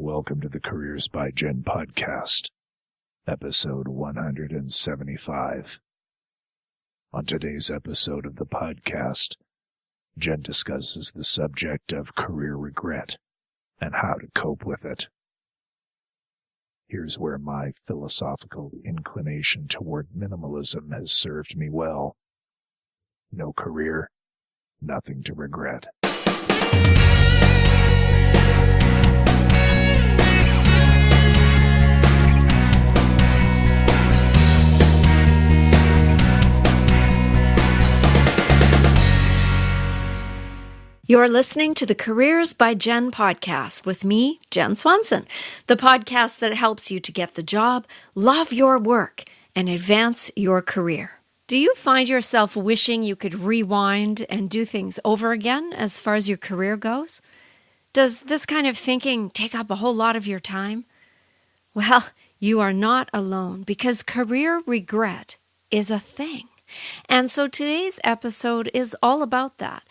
Welcome to the Careers by Jen podcast, episode 175. On today's episode of the podcast, Jen discusses the subject of career regret and how to cope with it. Here's where my philosophical inclination toward minimalism has served me well. No career, nothing to regret. You're listening to the Careers by Jen podcast with me, Jen Swanson, the podcast that helps you to get the job, love your work, and advance your career. Do you find yourself wishing you could rewind and do things over again as far as your career goes? Does this kind of thinking take up a whole lot of your time? Well, you are not alone because career regret is a thing. And so today's episode is all about that.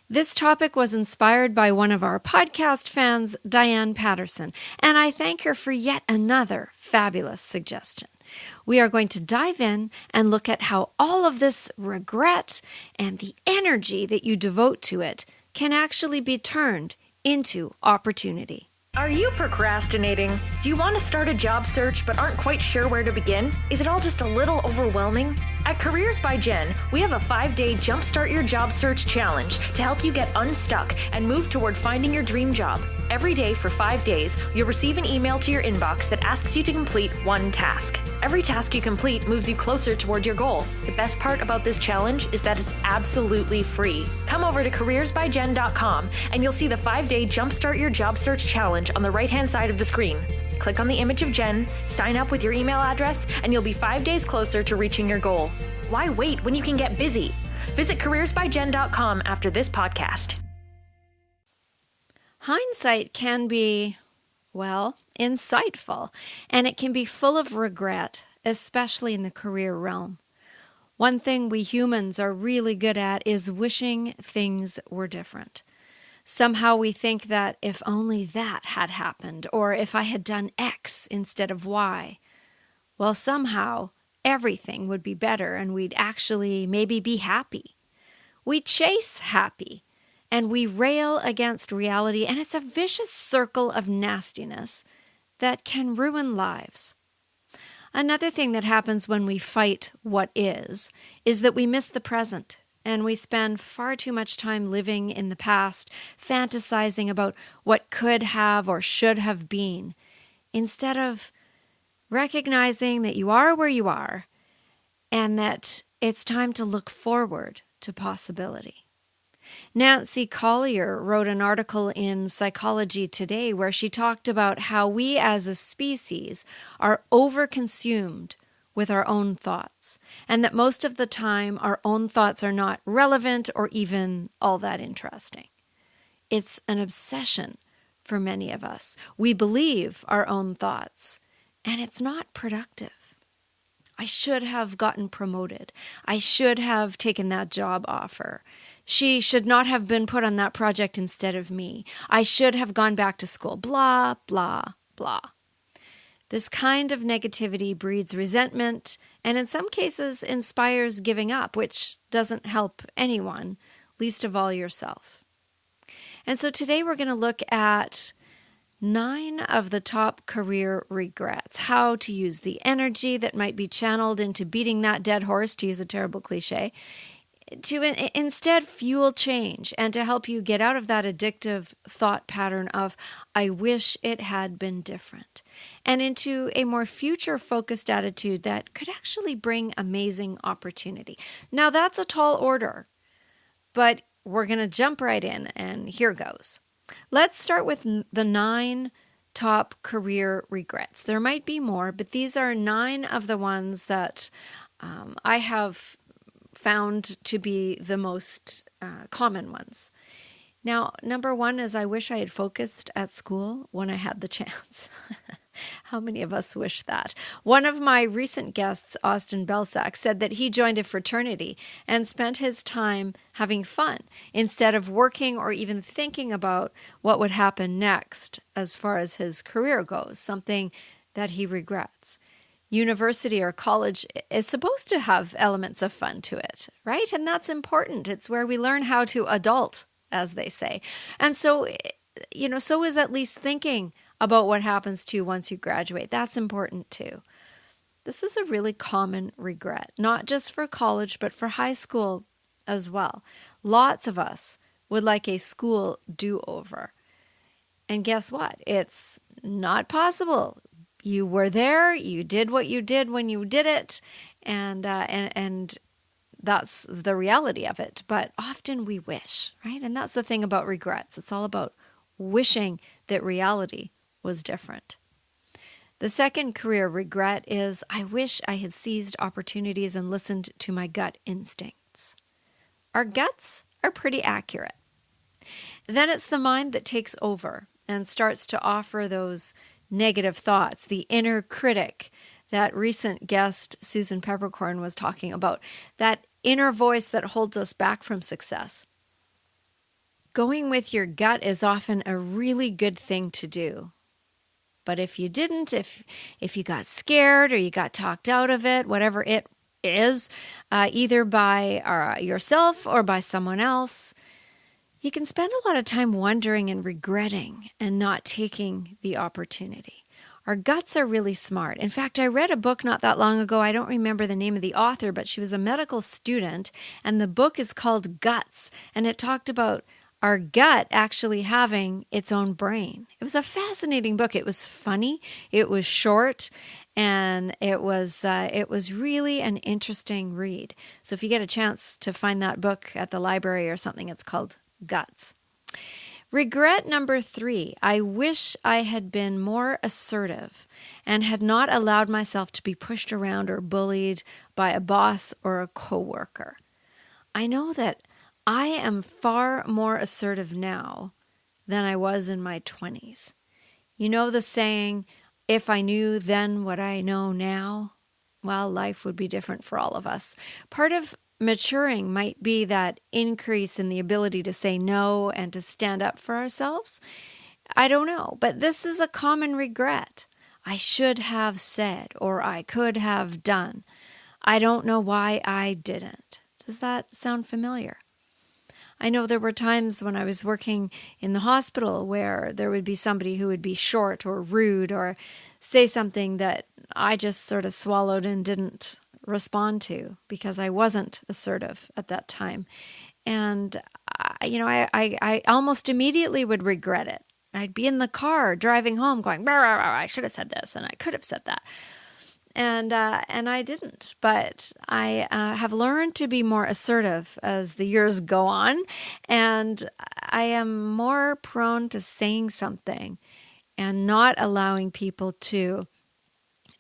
This topic was inspired by one of our podcast fans, Diane Patterson, and I thank her for yet another fabulous suggestion. We are going to dive in and look at how all of this regret and the energy that you devote to it can actually be turned into opportunity. Are you procrastinating? Do you want to start a job search but aren't quite sure where to begin? Is it all just a little overwhelming? At Careers by Jen, we have a 5-day Jumpstart Your Job Search Challenge to help you get unstuck and move toward finding your dream job. Every day for 5 days, you'll receive an email to your inbox that asks you to complete one task. Every task you complete moves you closer toward your goal. The best part about this challenge is that it's absolutely free. Come over to careersbyjen.com and you'll see the 5-day Jumpstart Your Job Search Challenge on the right-hand side of the screen. Click on the image of Jen, sign up with your email address, and you'll be 5 days closer to reaching your goal. Why wait when you can get busy? Visit careersbyjen.com after this podcast. Hindsight can be, insightful, and it can be full of regret, especially in the career realm. One thing we humans are really good at is wishing things were different. Somehow we think that if only that had happened, or if I had done X instead of Y, well, somehow everything would be better and we'd actually maybe be happy. We chase happy and we rail against reality, and it's a vicious circle of nastiness that can ruin lives. Another thing that happens when we fight what is that we miss the present. And we spend far too much time living in the past, fantasizing about what could have or should have been, instead of recognizing that you are where you are and that it's time to look forward to possibility. Nancy Collier wrote an article in Psychology Today where she talked about how we as a species are overconsumed with our own thoughts, and that most of the time our own thoughts are not relevant or even all that interesting. It's an obsession for many of us. We believe our own thoughts, and it's not productive. I should have gotten promoted. I should have taken that job offer. She should not have been put on that project instead of me. I should have gone back to school. Blah, blah, blah. This kind of negativity breeds resentment and in some cases inspires giving up, which doesn't help anyone, least of all yourself. And so today we're going to look at 9 of the top career regrets, how to use the energy that might be channeled into beating that dead horse, to use a terrible cliche, to instead fuel change and to help you get out of that addictive thought pattern of, I wish it had been different, and into a more future-focused attitude that could actually bring amazing opportunity. Now, that's a tall order, but we're going to jump right in, and here goes. Let's start with the 9 top career regrets. There might be more, but these are 9 of the ones that I have found to be the most common ones. Now, number 1 is I wish I had focused at school when I had the chance. How many of us wish that? One of my recent guests, Austin Belsack, said that he joined a fraternity and spent his time having fun instead of working or even thinking about what would happen next as far as his career goes, something that he regrets. University or college is supposed to have elements of fun to it, right? And that's important. It's where we learn how to adult, as they say. And so, so is at least thinking about what happens to you once you graduate. That's important too. This is a really common regret, not just for college, but for high school as well. Lots of us would like a school do-over. And guess what? It's not possible. You were there, you did what you did when you did it, and that's the reality of it. But often we wish, right? And that's the thing about regrets. It's all about wishing that reality was different. The second career regret is, I wish I had seized opportunities and listened to my gut instincts. Our guts are pretty accurate. Then it's the mind that takes over and starts to offer those negative thoughts, the inner critic that recent guest Susan Peppercorn was talking about, that inner voice that holds us back from success. Going with your gut is often a really good thing to do. But if you didn't, if you got scared or you got talked out of it, whatever it is, either by yourself or by someone else, you can spend a lot of time wondering and regretting and not taking the opportunity. Our guts are really smart. In fact, I read a book not that long ago. I don't remember the name of the author, but she was a medical student, and the book is called Guts, and it talked about our gut actually having its own brain. It was a fascinating book. It was funny, it was short, and it was really an interesting read. So if you get a chance to find that book at the library or something, it's called Guts. Regret number 3, I wish I had been more assertive and had not allowed myself to be pushed around or bullied by a boss or a coworker. I know that I am far more assertive now than I was in my 20s. You know the saying, if I knew then what I know now, well, life would be different for all of us. Part of maturing might be that increase in the ability to say no and to stand up for ourselves. I don't know, but this is a common regret. I should have said, or I could have done. I don't know why I didn't. Does that sound familiar? I know there were times when I was working in the hospital where there would be somebody who would be short or rude or say something that I just sort of swallowed and didn't respond to because I wasn't assertive at that time. And, I almost immediately would regret it. I'd be in the car driving home going, rah, rah, rah, I should have said this and I could have said that. And I didn't, but I have learned to be more assertive as the years go on, and I am more prone to saying something and not allowing people to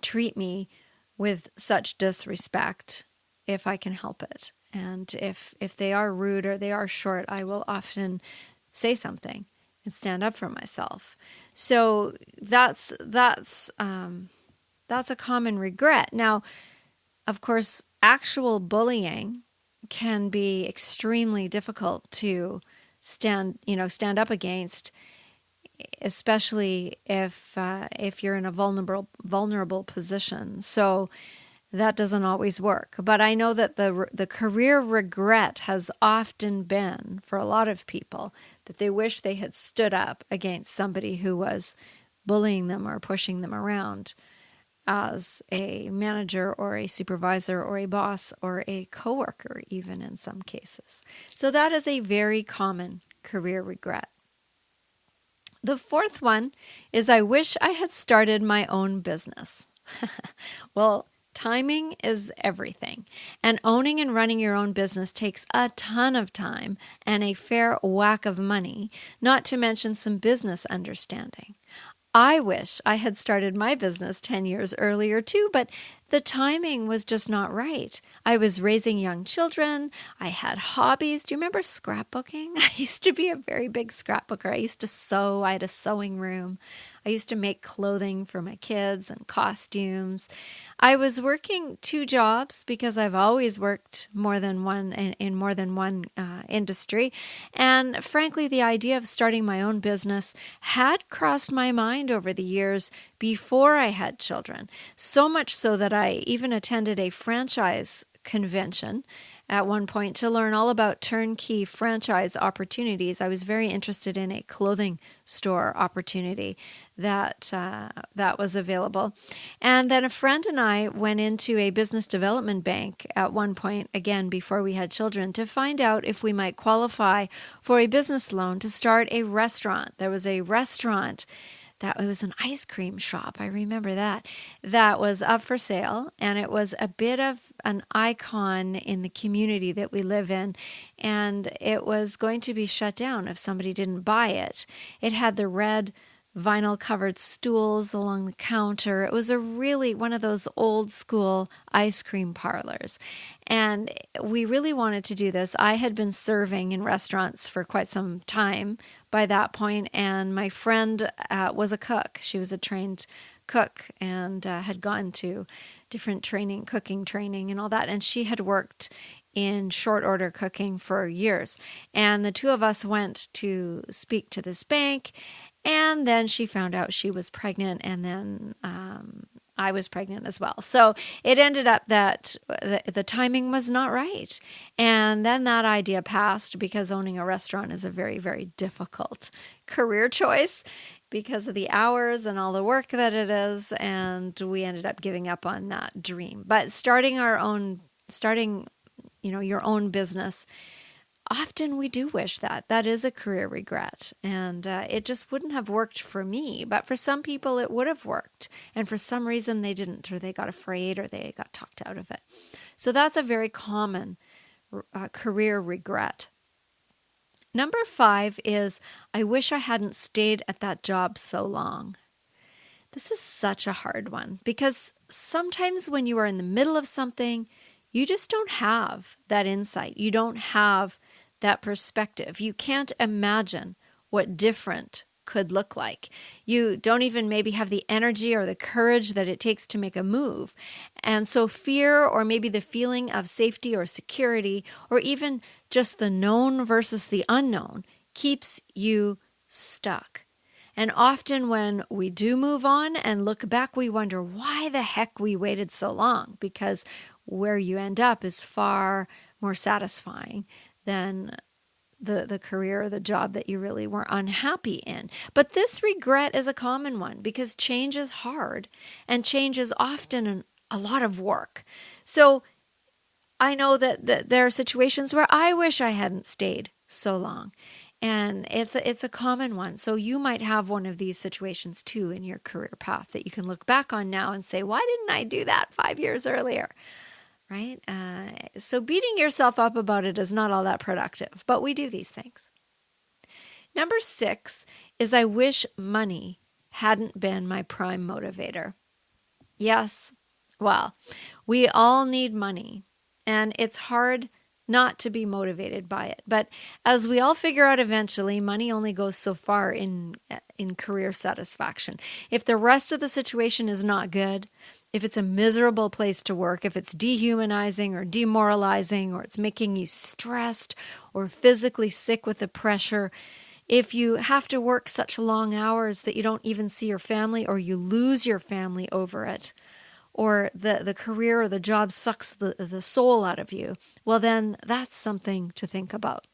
treat me with such disrespect if I can help it. And if they are rude or they are short, I will often say something and stand up for myself. So that's a common regret. Now, of course, actual bullying can be extremely difficult to stand up against, especially if you're in a vulnerable position. So that doesn't always work. But I know that the career regret has often been, for a lot of people, that they wish they had stood up against somebody who was bullying them or pushing them around as a manager or a supervisor or a boss or a coworker, even in some cases. So that is a very common career regret. The fourth one is, I wish I had started my own business. Well, timing is everything, and owning and running your own business takes a ton of time and a fair whack of money, not to mention some business understanding. I wish I had started my business 10 years earlier too, but the timing was just not right. I was raising young children. I had hobbies. Do you remember scrapbooking? I used to be a very big scrapbooker. I used to sew. I had a sewing room. I used to make clothing for my kids and costumes. I was working 2 jobs because I've always worked more than one in more than one industry. And frankly, the idea of starting my own business had crossed my mind over the years before I had children. So much so that I even attended a franchise convention at one point to learn all about turnkey franchise opportunities. I was very interested in a clothing store opportunity that was available. And then a friend and I went into a business development bank at one point, again, before we had children, to find out if we might qualify for a business loan to start a restaurant. There was a restaurant that it was an ice cream shop. I remember that was up for sale, and it was a bit of an icon in the community that we live in, and it was going to be shut down if somebody didn't buy it. It had the red vinyl covered stools along the counter. It was a really one of those old school ice cream parlors. And we really wanted to do this. I had been serving in restaurants for quite some time by that point, and my friend was a cook. She was a trained cook and had gone to different cooking training and all that. And she had worked in short order cooking for years. And the two of us went to speak to this bank. And then she found out she was pregnant, and then I was pregnant as well. So it ended up that the timing was not right. And then that idea passed because owning a restaurant is a very, very difficult career choice because of the hours and all the work that it is. And we ended up giving up on that dream. But starting your own business, often we do wish that is a career regret, and it just wouldn't have worked for me. But for some people, it would have worked, and for some reason they didn't, or they got afraid, or they got talked out of it. So that's a very common career regret. Number 5 is, I wish I hadn't stayed at that job so long. This is such a hard one because sometimes when you are in the middle of something, you just don't have that insight. You don't have that perspective. You can't imagine what different could look like. You don't even maybe have the energy or the courage that it takes to make a move. And so fear, or maybe the feeling of safety or security, or even just the known versus the unknown, keeps you stuck. And often when we do move on and look back, we wonder why the heck we waited so long, because where you end up is far more satisfying than the career or the job that you really were unhappy in. But this regret is a common one because change is hard, and change is often a lot of work. So I know that there are situations where I wish I hadn't stayed so long. And it's a common one. So you might have one of these situations too in your career path that you can look back on now and say, why didn't I do that 5 years earlier? Right? So beating yourself up about it is not all that productive, but we do these things. Number 6 is, I wish money hadn't been my prime motivator. Yes, well, we all need money, and it's hard not to be motivated by it. But as we all figure out eventually, money only goes so far in career satisfaction. If the rest of the situation is not good, if it's a miserable place to work, if it's dehumanizing or demoralizing, or it's making you stressed or physically sick with the pressure, if you have to work such long hours that you don't even see your family, or you lose your family over it, or the career or the job sucks the soul out of you, well, then that's something to think about.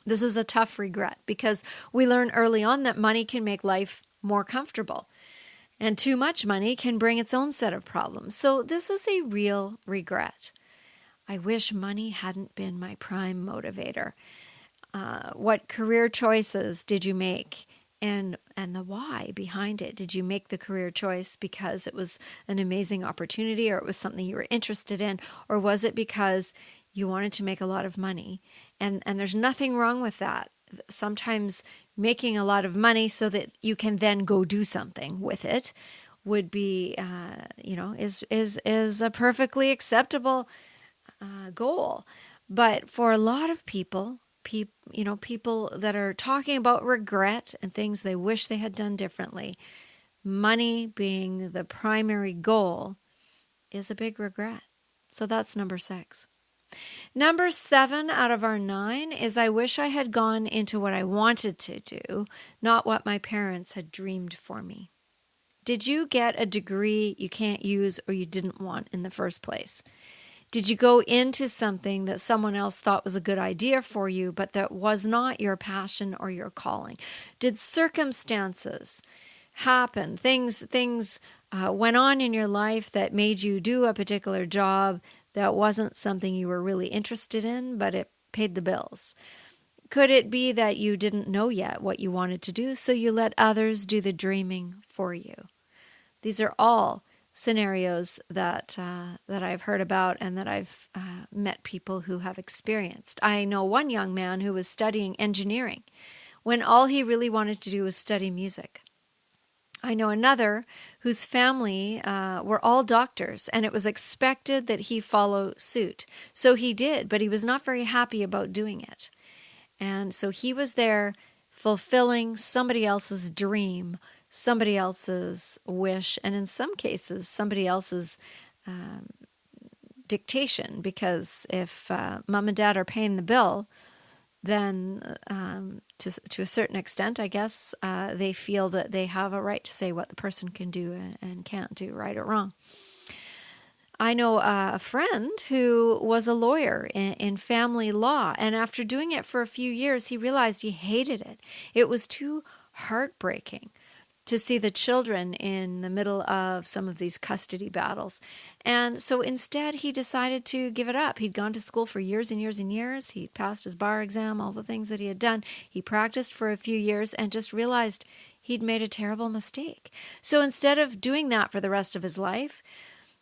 This is a tough regret because we learn early on that money can make life more comfortable, and too much money can bring its own set of problems. So this is a real regret. I wish money hadn't been my prime motivator. What career choices did you make? And the why behind it. Did you make the career choice because it was an amazing opportunity, or it was something you were interested in, or was it because you wanted to make a lot of money? And there's nothing wrong with that. Sometimes making a lot of money so that you can then go do something with it would be, is a perfectly acceptable goal. But for a lot of people that are talking about regret and things they wish they had done differently, money being the primary goal, is a big regret. So that's number 6. Number 7 out of our 9 is I wish I had gone into what I wanted to do, not what my parents had dreamed for me. Did you get a degree you can't use or you didn't want in the first place? Did you go into something that someone else thought was a good idea for you, but that was not your passion or your calling? Did circumstances happen? Things went on in your life that made you do a particular job that wasn't something you were really interested in, but it paid the bills? Could it be that you didn't know yet what you wanted to do, so you let others do the dreaming for you? These are all scenarios that I've heard about and that I've met people who have experienced. I know one young man who was studying engineering when all he really wanted to do was study music. I know another whose family were all doctors, and it was expected that he follow suit. So he did, but he was not very happy about doing it. And so he was there fulfilling somebody else's dream, somebody else's wish, and in some cases, somebody else's dictation, because if mom and dad are paying the bill, then to a certain extent, I guess, they feel that they have a right to say what the person can do and can't do, right or wrong. I know a friend who was a lawyer in family law, and after doing it for a few years, he realized he hated it. It was too heartbreaking to see the children in the middle of some of these custody battles. And so instead, he decided to give it up. He'd gone to school for years and years and years. He'd passed his bar exam, all the things that he had done. He practiced for a few years and just realized he'd made a terrible mistake. So instead of doing that for the rest of his life,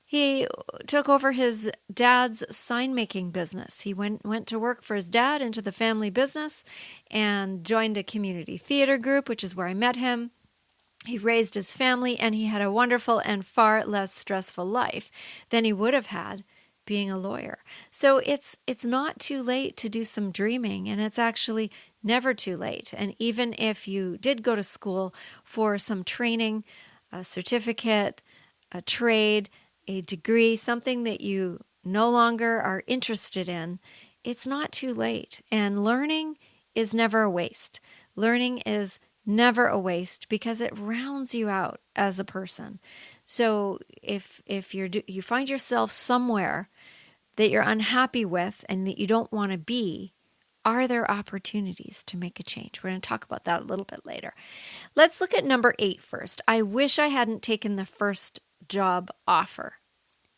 he took over his dad's sign-making business. He went to work for his dad into the family business and joined a community theater group, which is where I met him. He raised his family, and he had a wonderful and far less stressful life than he would have had being a lawyer. So it's not too late to do some dreaming, and it's actually never too late. And even if you did go to school for some training, a certificate, a trade, a degree, something that you no longer are interested in, it's not too late. And learning is never a waste. Learning is never a waste because it rounds you out as a person. So if you find yourself somewhere that you're unhappy with and that you don't want to be, are there opportunities to make a change? We're going to talk about that a little bit later. Let's look at number 8 first. I wish I hadn't taken the first job offer.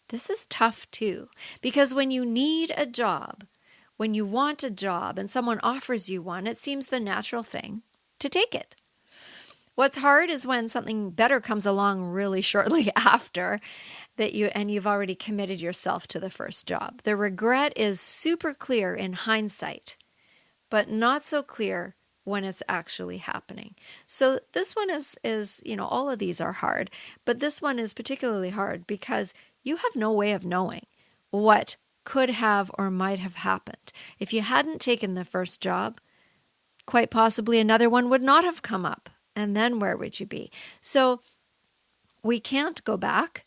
This is tough too, because when you need a job, when you want a job and someone offers you one, it seems the natural thing to take it. What's hard is when something better comes along really shortly after that you've already committed yourself to the first job. The regret is super clear in hindsight, but not so clear when it's actually happening. So this one is all of these are hard, but this one is particularly hard because you have no way of knowing what could have or might have happened. If you hadn't taken the first job, quite possibly another one would not have come up. And then where would you be? So we can't go back.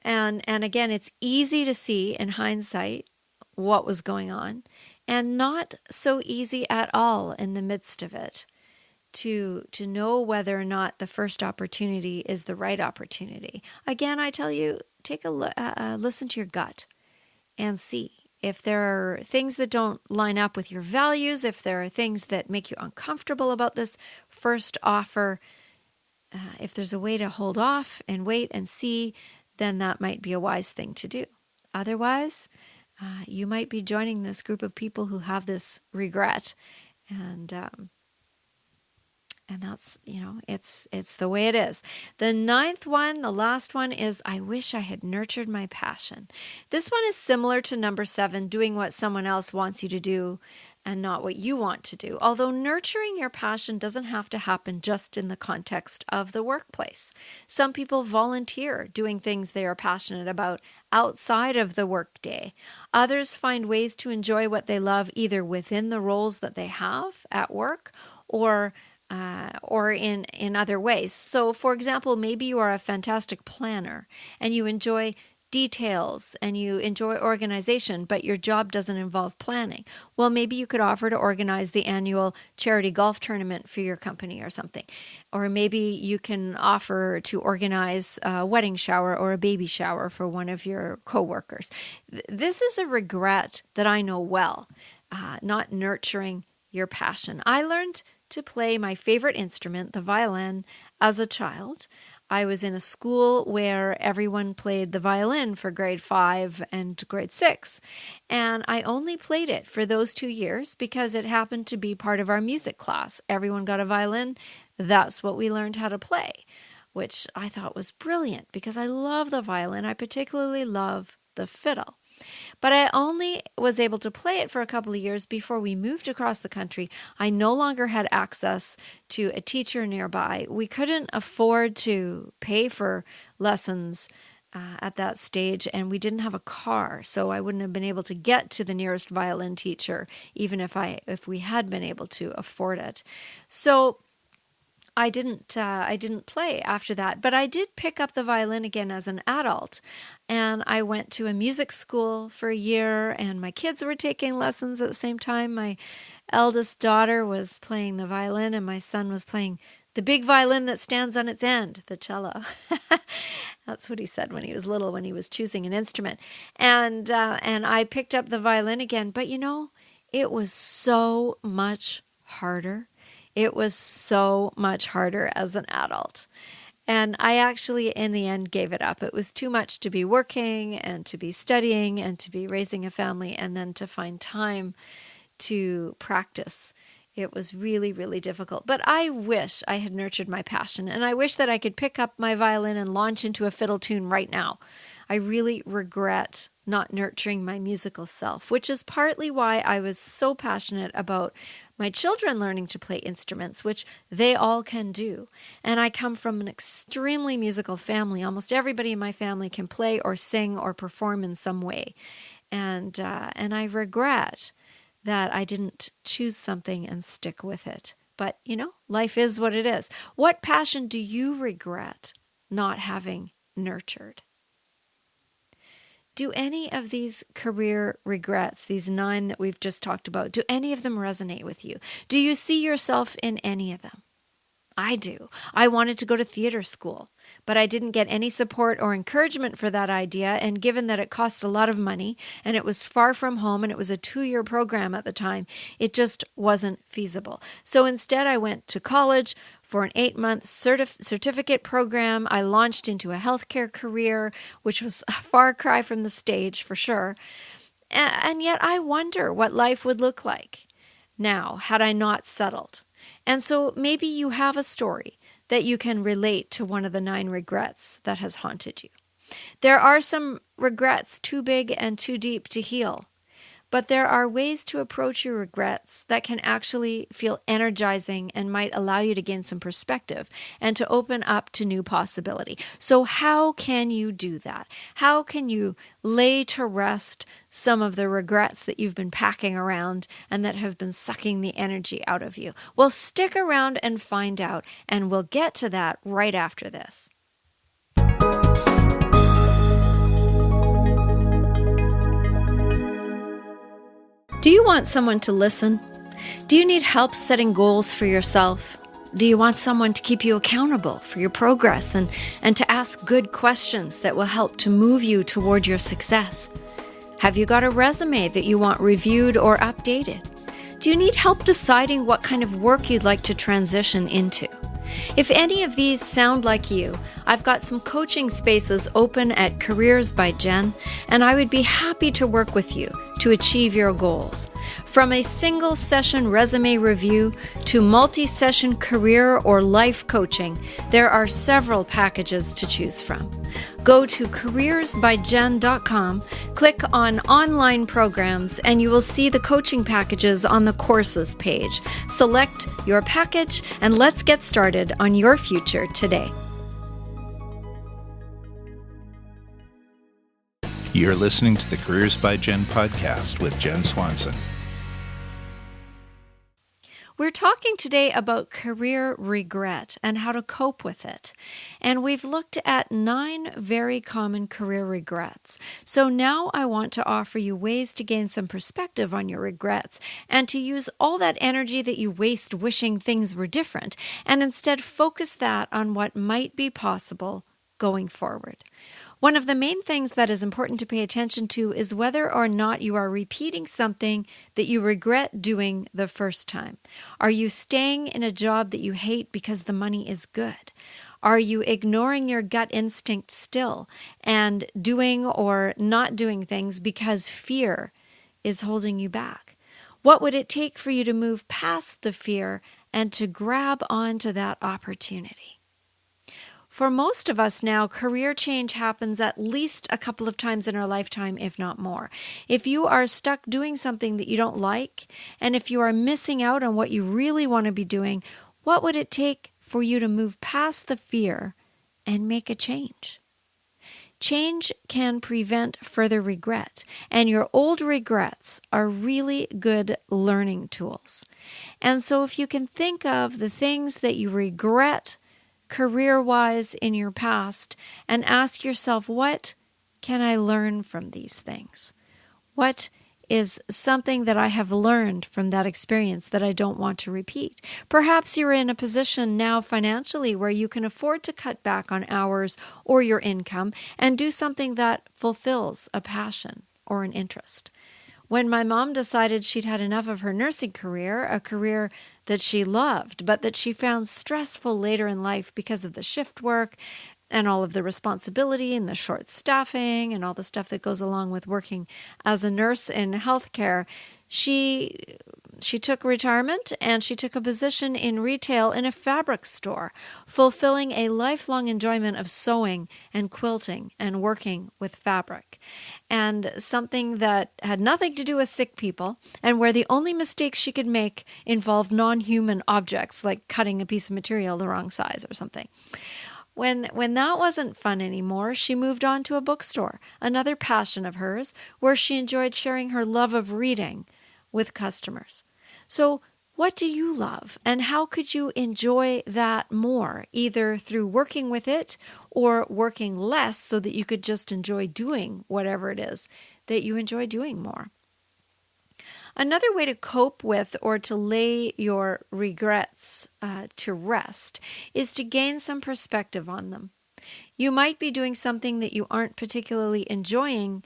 And again, it's easy to see in hindsight what was going on, and not so easy at all in the midst of it to know whether or not the first opportunity is the right opportunity. Again, I tell you, take a listen to your gut and see. If there are things that don't line up with your values, if there are things that make you uncomfortable about this first offer, if there's a way to hold off and wait and see, then that might be a wise thing to do. Otherwise, you might be joining this group of people who have this regret, and that's, it's the way it is. The 9th one, the last one, is I wish I had nurtured my passion. This one is similar to number 7, doing what someone else wants you to do and not what you want to do. Although nurturing your passion doesn't have to happen just in the context of the workplace. Some people volunteer doing things they are passionate about outside of the workday. Others find ways to enjoy what they love either within the roles that they have at work or or in other ways. So, for example, maybe you are a fantastic planner and you enjoy details and you enjoy organization, but your job doesn't involve planning. Well, maybe you could offer to organize the annual charity golf tournament for your company or something. Or maybe you can offer to organize a wedding shower or a baby shower for one of your coworkers. This is a regret that I know well, not nurturing your passion. I learned to play my favorite instrument, the violin, as a child. I was in a school where everyone played the violin for grade 5 and grade 6. And I only played it for those 2 years because it happened to be part of our music class. Everyone got a violin. That's what we learned how to play, which I thought was brilliant because I love the violin. I particularly love the fiddle. But I only was able to play it for a couple of years before we moved across the country. I no longer had access to a teacher nearby. We couldn't afford to pay for lessons at that stage, and we didn't have a car, so I wouldn't have been able to get to the nearest violin teacher, even if we had been able to afford it. So I didn't play after that, but I did pick up the violin again as an adult, and I went to a music school for a year, and my kids were taking lessons at the same time. My eldest daughter was playing the violin, and my son was playing the big violin that stands on its end, the cello. That's what he said when he was little, when he was choosing an instrument. And I picked up the violin again, but it was so much harder. It was so much harder as an adult. And I actually, in the end, gave it up. It was too much to be working and to be studying and to be raising a family and then to find time to practice. It was really, really difficult. But I wish I had nurtured my passion, and I wish that I could pick up my violin and launch into a fiddle tune right now. I really regret not nurturing my musical self, which is partly why I was so passionate about my children learning to play instruments, which they all can do. And I come from an extremely musical family. Almost everybody in my family can play or sing or perform in some way. And I regret that I didn't choose something and stick with it. But, life is what it is. What passion do you regret not having nurtured? Do any of these career regrets, these 9 that we've just talked about, do any of them resonate with you? Do you see yourself in any of them? I do. I wanted to go to theater school, but I didn't get any support or encouragement for that idea. And given that it cost a lot of money and it was far from home and it was a 2-year program at the time, it just wasn't feasible. So instead, I went to college for an 8-month certificate program. I launched into a healthcare career, which was a far cry from the stage for sure. And yet I wonder what life would look like now had I not settled. And so maybe you have a story that you can relate to one of the 9 regrets that has haunted you. There are some regrets too big and too deep to heal, but there are ways to approach your regrets that can actually feel energizing and might allow you to gain some perspective and to open up to new possibility. So how can you do that? How can you lay to rest some of the regrets that you've been packing around and that have been sucking the energy out of you? Well, stick around and find out, and we'll get to that right after this. Do you want someone to listen? Do you need help setting goals for yourself? Do you want someone to keep you accountable for your progress and to ask good questions that will help to move you toward your success? Have you got a resume that you want reviewed or updated? Do you need help deciding what kind of work you'd like to transition into? If any of these sound like you, I've got some coaching spaces open at Careers by Jen, and I would be happy to work with you to achieve your goals. From a single session resume review to multi-session career or life coaching, there are several packages to choose from. Go to careersbyjen.com, click on online programs, and you will see the coaching packages on the courses page. Select your package and let's get started on your future today. You're listening to the Careers by Jen podcast with Jen Swanson. We're talking today about career regret and how to cope with it. And we've looked at 9 very common career regrets. So now I want to offer you ways to gain some perspective on your regrets and to use all that energy that you waste wishing things were different and instead focus that on what might be possible going forward. One of the main things that is important to pay attention to is whether or not you are repeating something that you regret doing the first time. Are you staying in a job that you hate because the money is good? Are you ignoring your gut instinct still and doing or not doing things because fear is holding you back? What would it take for you to move past the fear and to grab onto that opportunity? For most of us now, career change happens at least a couple of times in our lifetime, if not more. If you are stuck doing something that you don't like, and if you are missing out on what you really want to be doing, what would it take for you to move past the fear and make a change? Change can prevent further regret, and your old regrets are really good learning tools. And so if you can think of the things that you regret career-wise in your past and ask yourself, what can I learn from these things? What is something that I have learned from that experience that I don't want to repeat? Perhaps you're in a position now financially where you can afford to cut back on hours or your income and do something that fulfills a passion or an interest. When my mom decided she'd had enough of her nursing career, a career that she loved, but that she found stressful later in life because of the shift work and all of the responsibility and the short staffing and all the stuff that goes along with working as a nurse in healthcare, she took retirement and she took a position in retail in a fabric store, fulfilling a lifelong enjoyment of sewing and quilting and working with fabric. And something that had nothing to do with sick people and where the only mistakes she could make involved non-human objects like cutting a piece of material the wrong size or something. When that wasn't fun anymore, she moved on to a bookstore, another passion of hers, where she enjoyed sharing her love of reading with customers. So what do you love, and how could you enjoy that more, either through working with it or working less so that you could just enjoy doing whatever it is that you enjoy doing more? Another way to cope with or to lay your regrets to rest is to gain some perspective on them. You might be doing something that you aren't particularly enjoying,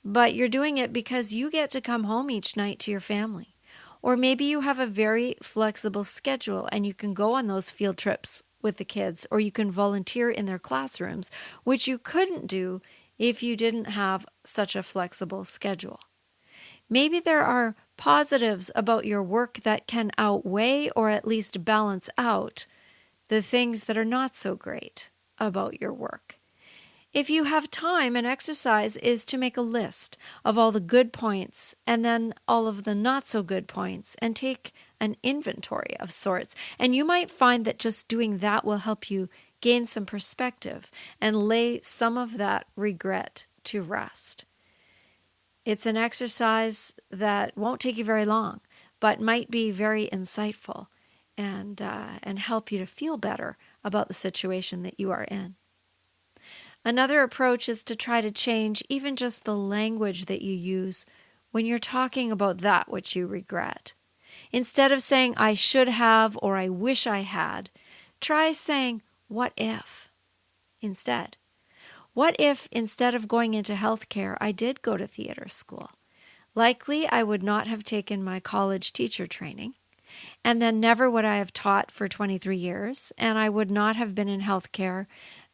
but you're doing it because you get to come home each night to your family. Or maybe you have a very flexible schedule and you can go on those field trips with the kids, or you can volunteer in their classrooms, which you couldn't do if you didn't have such a flexible schedule. Maybe there are positives about your work that can outweigh or at least balance out the things that are not so great about your work. If you have time, an exercise is to make a list of all the good points and then all of the not so good points and take an inventory of sorts. And you might find that just doing that will help you gain some perspective and lay some of that regret to rest. It's an exercise that won't take you very long, but might be very insightful and help you to feel better about the situation that you are in. Another approach is to try to change even just the language that you use when you're talking about that which you regret. Instead of saying, I should have or I wish I had, try saying, what if instead? What if instead of going into healthcare, I did go to theater school? Likely I would not have taken my college teacher training, and then never would I have taught for 23 years, and I would not have been in healthcare,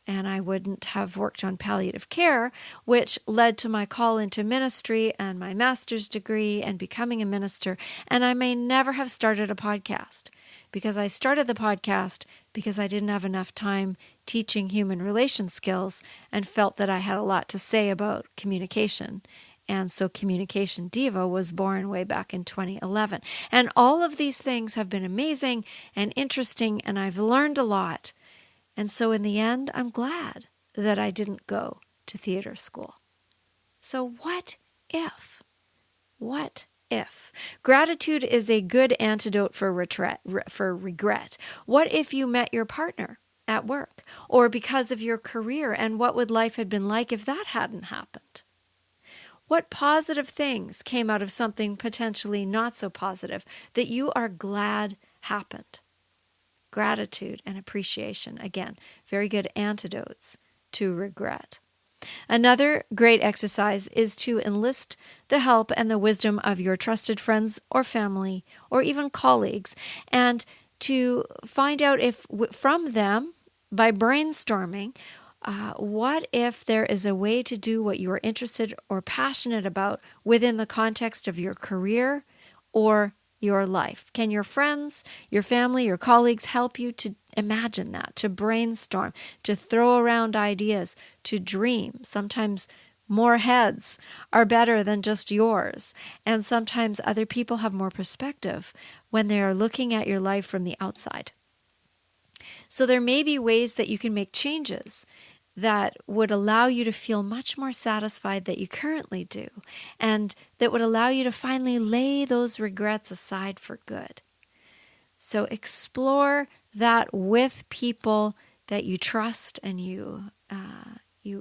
and I wouldn't have worked on palliative care, which led to my call into ministry and my master's degree and becoming a minister. And I may never have started a podcast, because I started the podcast because I didn't have enough time teaching human relation skills and felt that I had a lot to say about communication. And so Communication Diva was born way back in 2011. And all of these things have been amazing and interesting, and I've learned a lot. And so in the end, I'm glad that I didn't go to theater school. So what if? What if. Gratitude is a good antidote for regret. What if you met your partner at work or because of your career, and what would life have been like if that hadn't happened? What positive things came out of something potentially not so positive that you are glad happened? Gratitude and appreciation, again, very good antidotes to regret. Another great exercise is to enlist the help and the wisdom of your trusted friends or family or even colleagues, and to find out if from them, by brainstorming, what if there is a way to do what you are interested or passionate about within the context of your career or your life? Can your friends, your family, your colleagues help you to imagine that, to brainstorm, to throw around ideas, to dream? Sometimes more heads are better than just yours, and sometimes other people have more perspective when they are looking at your life from the outside. So there may be ways that you can make changes that would allow you to feel much more satisfied than you currently do, and that would allow you to finally lay those regrets aside for good. So explore that with people that you trust and you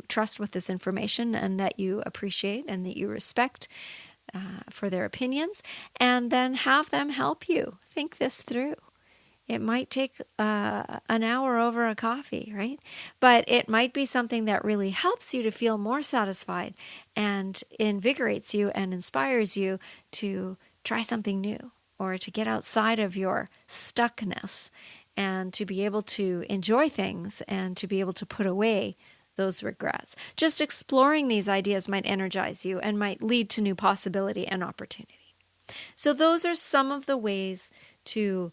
trust with this information, and that you appreciate and that you respect for their opinions, and then have them help you think this through. It might take an hour over a coffee, right? But it might be something that really helps you to feel more satisfied and invigorates you and inspires you to try something new, or to get outside of your stuckness and to be able to enjoy things and to be able to put away those regrets. Just exploring these ideas might energize you and might lead to new possibility and opportunity. So those are some of the ways to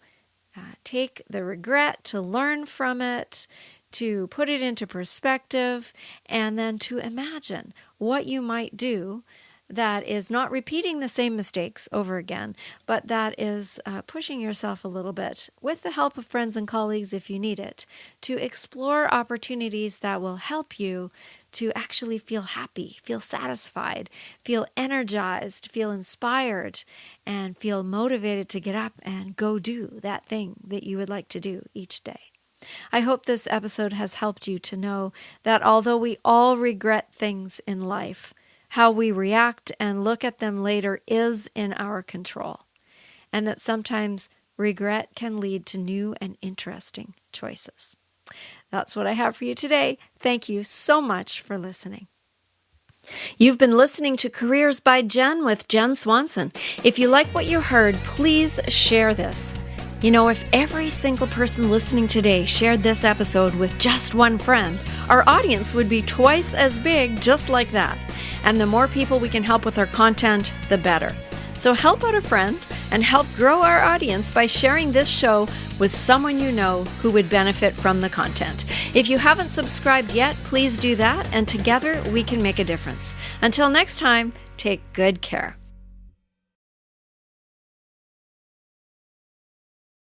take the regret, to learn from it, to put it into perspective, and then to imagine what you might do that is not repeating the same mistakes over again, but that is pushing yourself a little bit, with the help of friends and colleagues if you need it, to explore opportunities that will help you to actually feel happy, feel satisfied, feel energized, feel inspired, and feel motivated to get up and go do that thing that you would like to do each day. I hope this episode has helped you to know that although we all regret things in life, how we react and look at them later is in our control, and that sometimes regret can lead to new and interesting choices. That's what I have for you today. Thank you so much for listening. You've been listening to Careers by Jen with Jen Swanson. If you like what you heard, please share this. You know, if every single person listening today shared this episode with just one friend, our audience would be twice as big just like that. And the more people we can help with our content, the better. So help out a friend and help grow our audience by sharing this show with someone you know who would benefit from the content. If you haven't subscribed yet, please do that, and together we can make a difference. Until next time, take good care.